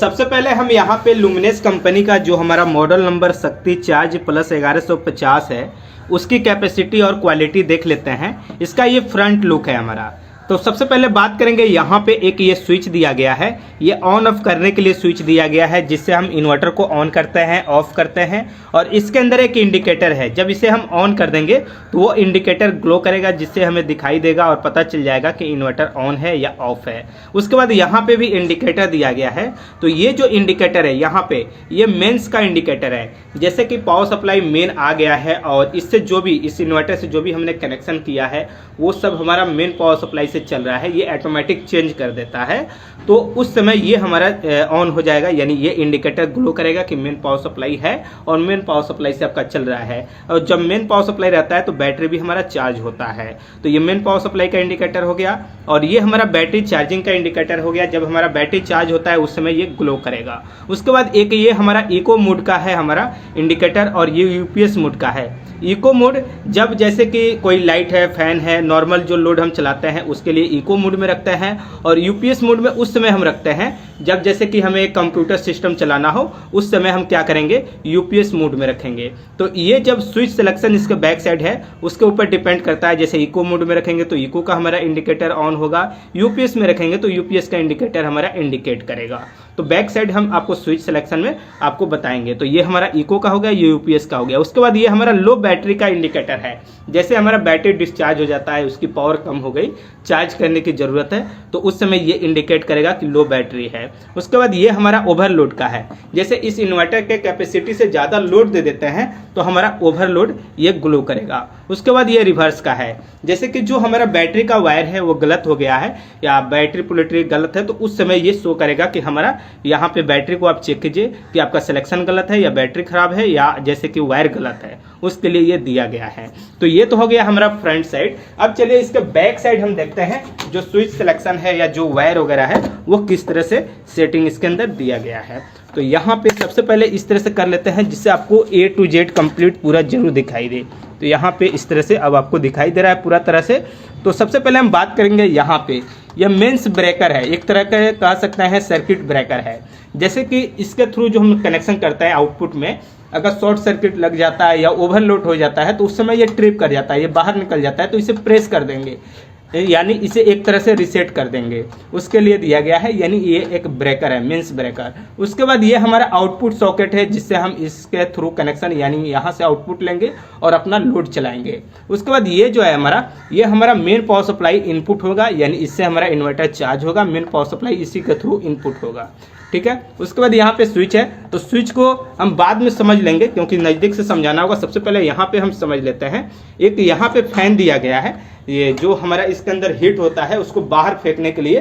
सबसे पहले हम यहाँ पे लुमिनस कंपनी का जो हमारा मॉडल नंबर शक्ति चार्ज प्लस 1150 है उसकी कैपेसिटी और क्वालिटी देख लेते हैं। इसका ये फ्रंट लुक है हमारा। तो सबसे पहले बात करेंगे, यहाँ पे एक ये स्विच दिया गया है, ये ऑन ऑफ करने के लिए स्विच दिया गया है जिससे हम इन्वर्टर को ऑन करते हैं ऑफ करते हैं। और इसके अंदर एक इंडिकेटर है, जब इसे हम ऑन कर देंगे तो वो इंडिकेटर ग्लो करेगा जिससे हमें दिखाई देगा और पता चल जाएगा कि इन्वर्टर ऑन है या ऑफ है। उसके बाद यहाँ पे भी इंडिकेटर दिया गया है। तो ये जो इंडिकेटर है यहाँ पे ये मेंस का इंडिकेटर है। जैसे कि पावर सप्लाई मेन आ गया है और इससे जो भी इस इन्वर्टर से जो भी हमने कनेक्शन किया है वो सब हमारा मेन पावर सप्लाई से चल रहा है, ये ऑटोमेटिक चेंज कर देता है। तो उस समय ये हमारा ऑन हो जाएगा, यानी ये इंडिकेटर ग्लो करेगा कि मेन पावर सप्लाई है और मेन पावर सप्लाई से आपका चल रहा है। और जब मेन पावर सप्लाई रहता है तो बैटरी भी हमारा चार्ज होता है। तो ये मेन पावर सप्लाई का इंडिकेटर हो गया और ये हमारा बैटरी चार्जिंग का इंडिकेटर हो गया। जब हमारा बैटरी चार्ज होता है उस समय ये ग्लो करेगा। उसके बाद एक ये हमारा इको मोड का है हमारा इंडिकेटर और ये यूपीएस मोड का है। इको मोड जब जैसे कि कोई लाइट है, फैन है, नॉर्मल जो लोड हम चलाते हैं उसके लिए इको मोड में रखते हैं। और यूपीएस मोड में उस समय हम रखते हैं जब जैसे कि हमें कंप्यूटर सिस्टम चलाना हो, उस समय हम क्या करेंगे, यूपीएस मोड में रखेंगे। तो ये जब स्विच सिलेक्शन इसके बैक साइड है उसके ऊपर डिपेंड करता है। जैसे इको मोड में रखेंगे तो इको का हमारा इंडिकेटर ऑन होगा, यूपीएस में रखेंगे तो यूपीएस का इंडिकेटर हमारा इंडिकेट करेगा। तो बैक साइड हम आपको स्विच सिलेक्शन में आपको बताएंगे। तो ये हमारा इको का हो गया, ये यूपीएस का हो गया। उसके बाद ये हमारा लो बैटरी का इंडिकेटर है। जैसे हमारा बैटरी डिस्चार्ज हो जाता है, उसकी पावर कम हो गई, चार्ज करने की जरूरत है, तो उस समय ये इंडिकेट करेगा कि लो बैटरी है। उसके बाद ये हमारा ओवरलोड का है। जैसे इस इन्वर्टर के कैपेसिटी से ज़्यादा लोड दे देते हैं तो हमारा ओवरलोड ये ग्लो करेगा। उसके बाद ये रिवर्स का है। जैसे कि जो हमारा बैटरी का वायर है वो गलत हो गया है या बैटरी पोलेट्री गलत है तो उस समय ये शो करेगा कि हमारा यहाँ पे बैटरी को आप चेक कीजिए कि आपका सिलेक्शन गलत है या बैटरी खराब है या जैसे कि वायर गलत है, उसके लिए ये दिया गया है। तो ये तो हो गया हमारा फ्रंट साइड। अब चलिए इसके बैक साइड हम देखते हैं जो स्विच सिलेक्शन है या जो वायर वगैरह है वो किस तरह से सेटिंग इसके अंदर दिया गया है। तो यहाँ पे सबसे पहले इस तरह से कर लेते हैं जिससे आपको A to Z कंप्लीट पूरा जरूर दिखाई दे। तो यहाँ पे इस तरह से अब आपको दिखाई दे रहा है पूरा तरह से। तो सबसे पहले हम बात करेंगे यहाँ पे यह मेंस ब्रेकर है, एक तरह का कह सकते हैं सर्किट ब्रेकर है। जैसे कि इसके थ्रू जो हम कनेक्शन करते हैं आउटपुट में, अगर शॉर्ट सर्किट लग जाता है या ओवरलोड हो जाता है तो उस समय ये ट्रिप कर जाता है, ये बाहर निकल जाता है। तो इसे प्रेस कर देंगे, यानी इसे एक तरह से रीसेट कर देंगे, उसके लिए दिया गया है। यानी ये एक ब्रेकर है, मेंस ब्रेकर। उसके बाद ये हमारा आउटपुट सॉकेट है जिससे हम इसके थ्रू कनेक्शन यानी यहाँ से आउटपुट लेंगे और अपना लोड चलाएंगे। उसके बाद ये जो है ये हमारा मेन पावर सप्लाई इनपुट होगा, यानी इससे हमारा इन्वर्टर चार्ज होगा। मेन पावर सप्लाई इसी के थ्रू इनपुट होगा, ठीक है। उसके बाद यहाँ पे स्विच है, तो स्विच को हम बाद में समझ लेंगे क्योंकि नज़दीक से समझाना होगा। सबसे पहले यहाँ पे हम समझ लेते हैं। एक यहाँ पे फैन दिया गया है, ये जो हमारा इसके अंदर हीट होता है उसको बाहर फेंकने के लिए,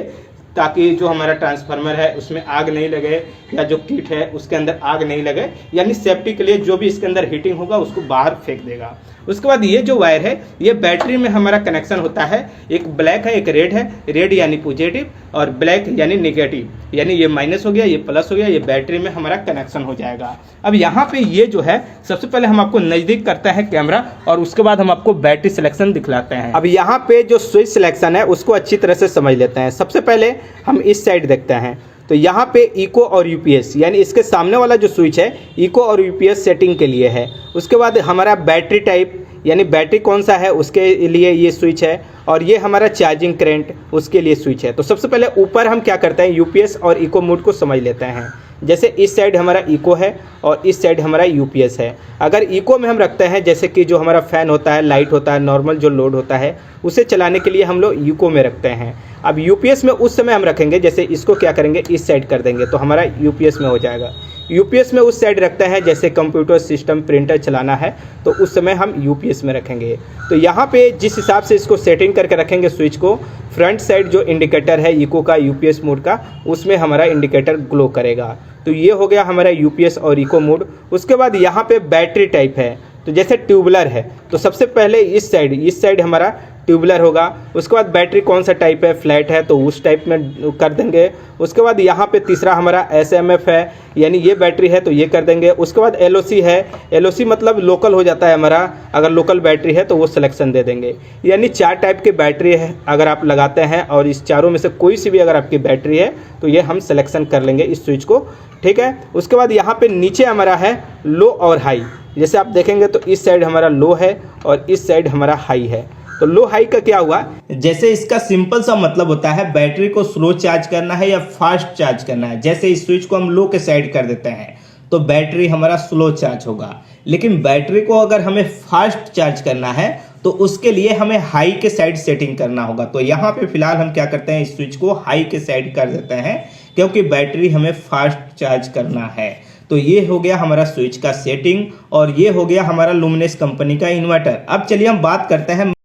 ताकि जो हमारा ट्रांसफार्मर है उसमें आग नहीं लगे या जो किट है उसके अंदर आग नहीं लगे, यानी सेफ्टी के लिए जो भी इसके अंदर हीटिंग होगा उसको बाहर फेंक देगा। उसके बाद ये जो वायर है ये बैटरी में हमारा कनेक्शन होता है। एक ब्लैक है, एक रेड है। रेड यानी पॉजिटिव और ब्लैक यानी नेगेटिव, यानी ये माइनस हो गया, ये प्लस हो गया, ये बैटरी में हमारा कनेक्शन हो जाएगा। अब यहाँ पे ये जो है सबसे पहले हम आपको नज़दीक करते हैं कैमरा और उसके बाद हम आपको बैटरी सिलेक्शन दिखलाते हैं। अब यहाँ पे जो स्विच सिलेक्शन है उसको अच्छी तरह से समझ लेते हैं। सबसे पहले हम इस साइड देखते हैं। तो यहाँ पे इको और यूपीएस यानी इसके सामने वाला जो स्विच है इको और यूपीएस सेटिंग के लिए है। उसके बाद हमारा बैटरी टाइप यानी बैटरी कौन सा है उसके लिए ये स्विच है और ये हमारा चार्जिंग करंट उसके लिए स्विच है। तो सबसे पहले ऊपर हम क्या करते हैं, यूपीएस और इको मोड को समझ लेते हैं। जैसे इस साइड हमारा इको है और इस साइड हमारा यूपीएस है। अगर इको में हम रखते हैं जैसे कि जो हमारा फैन होता है, लाइट होता है, नॉर्मल जो लोड होता है उसे चलाने के लिए हम लोग इको में रखते हैं। अब यूपीएस में उस समय हम रखेंगे, जैसे इसको क्या करेंगे इस साइड कर देंगे तो हमारा यूपीएस में हो जाएगा। यूपीएस में उस साइड रखते हैं जैसे कंप्यूटर सिस्टम प्रिंटर चलाना है तो उस समय हम यूपीएस में रखेंगे। तो यहाँ पे जिस हिसाब से इसको सेटिंग करके रखेंगे स्विच को, फ्रंट साइड जो इंडिकेटर है इको का, यूपीएस मोड का, उसमें हमारा इंडिकेटर ग्लो करेगा। तो ये हो गया हमारा यूपीएस और इको मोड। उसके बाद यहाँ पे बैटरी टाइप है, तो जैसे ट्यूबलर है तो सबसे पहले इस साइड हमारा ट्यूबलर होगा। उसके बाद बैटरी कौन सा टाइप है, फ्लैट है तो उस टाइप में कर देंगे। उसके बाद यहाँ पे तीसरा हमारा SMF है, यानी ये बैटरी है तो ये कर देंगे। उसके बाद LOC है, LOC मतलब लोकल हो जाता है हमारा, अगर लोकल बैटरी है तो वो सिलेक्शन दे देंगे। यानी 4 टाइप की बैटरी है अगर आप लगाते हैं, और इस चारों में से कोई सी भी अगर आपकी बैटरी है तो ये हम सिलेक्शन कर लेंगे इस स्विच को, ठीक है। उसके बाद यहाँ पे नीचे हमारा है लो और हाई। जैसे आप देखेंगे तो इस साइड हमारा लो है और इस साइड हमारा हाई है। तो लो हाई का क्या हुआ, जैसे इसका सिंपल सा मतलब होता है बैटरी को स्लो चार्ज करना है या फास्ट चार्ज करना है। जैसे इस स्विच को हम लो के साइड कर देते हैं तो बैटरी हमारा स्लो चार्ज होगा, लेकिन बैटरी को अगर हमें फास्ट चार्ज करना है तो उसके लिए हमें हाई के साइड सेटिंग करना होगा। तो यहाँ पे फिलहाल हम क्या करते हैं, इस स्विच को हाई के साइड कर देते हैं क्योंकि बैटरी हमें फास्ट चार्ज करना है। तो ये हो गया हमारा स्विच का सेटिंग और ये हो गया हमारा लुमिनस कंपनी का इन्वर्टर। अब चलिए हम बात करते हैं